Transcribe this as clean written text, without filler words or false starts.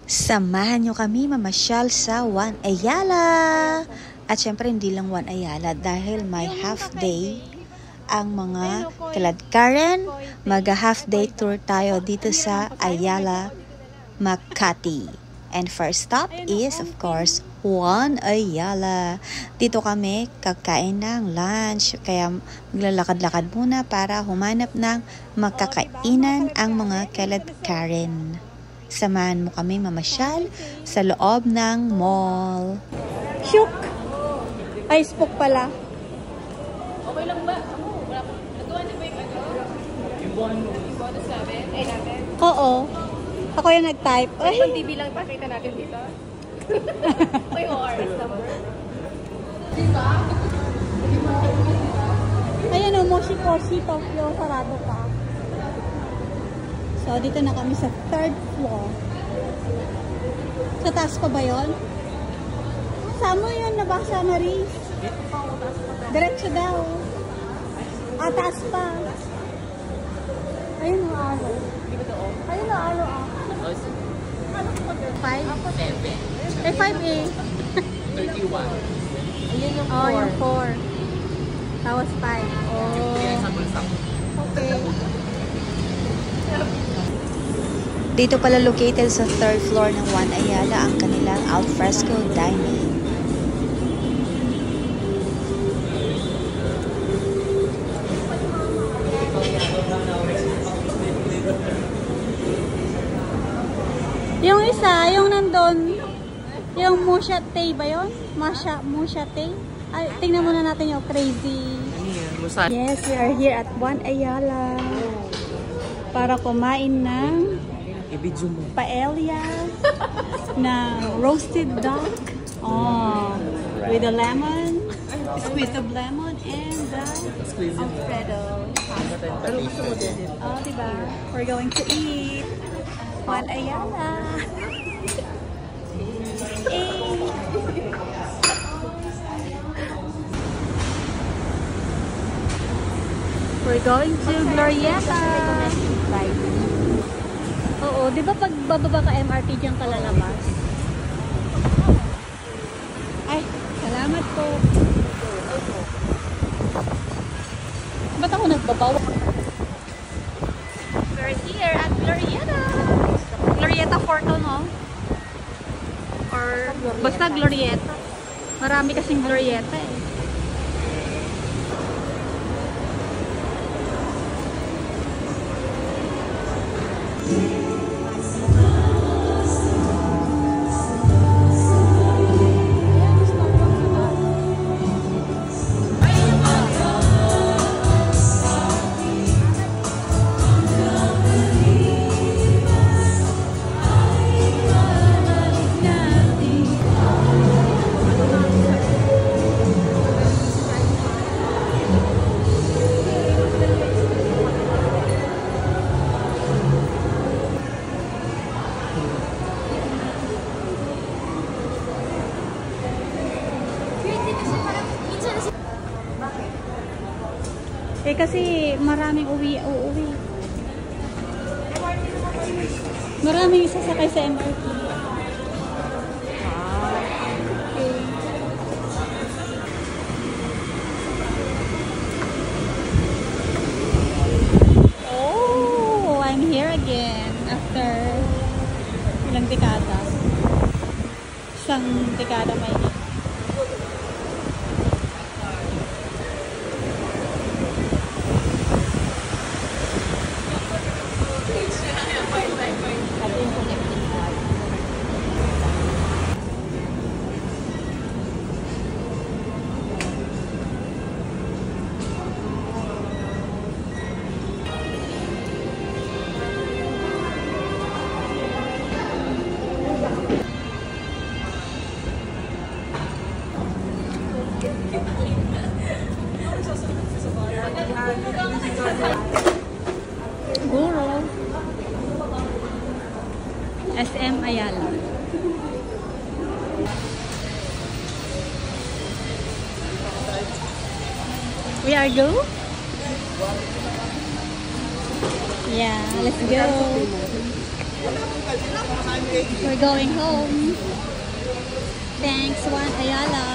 Samahan nyo kami mamasyal sa One Ayala. At syempre hindi lang One Ayala dahil may half day ang mga kaladkaran. Mag-half day tour tayo dito sa Ayala, Makati. And first stop is of course One Ayala. Dito kami kakain ng lunch. Kaya maglalakad-lakad muna para humanap ng makakainan ang mga kaladkaran. Samahan mo kami mamasyal sa loob ng mall. Shook! Ay, spook pala. Okay lang ba? Nagawa na ba yung ano? Yung bonus namin? Ay, namin? Oo. Ako yung nag-type. Ay! Pag TV lang pakita natin dito. May ORS number. Diba? Ayan o, Moshi-Koshi, Tokyo, sarado pa. So, dito na kami sa 3rd floor. Sa taas pa ba yun? Saan mo yun nabasa, Marie? Diretso daw. Ah, taas pa. Ayun o, alo. Ayun o, alo ah. 5? Eh, 5 eh. 31. Ayun yung 4. Oh, yung 4. Tapos 5. Oh. Okay. Dito pala located sa 3rd floor ng One Ayala ang kanilang alfresco dining. Yung isa, yung nandun, yung Mushate ba yun? Mushate? Ay, tingnan muna natin yung crazy. Yes, we are here at One Ayala para kumain ng paella na roasted duck with the lemon, squeeze of lemon, and the Alfredo pasta. Oh, diba? We're going to eat One Ayala. We're going to Glorieta. Oo, di ba pag bababa ka MRT diyan ka lalabas? Ay, salamat po. Ba't ako nagbabawa? We're here at Glorieta. Glorieta Forto, no? Or basta Glorieta. Marami kasing Glorieta eh. Eh kasi maraming uuwi. Maraming sasakay sa MRT. Okay. Oh, I'm here again after ilang dekada. Isang dekada may Guro. SM Ayala. We are go? Yeah, let's go. We're going home. Thanks, Juan Ayala.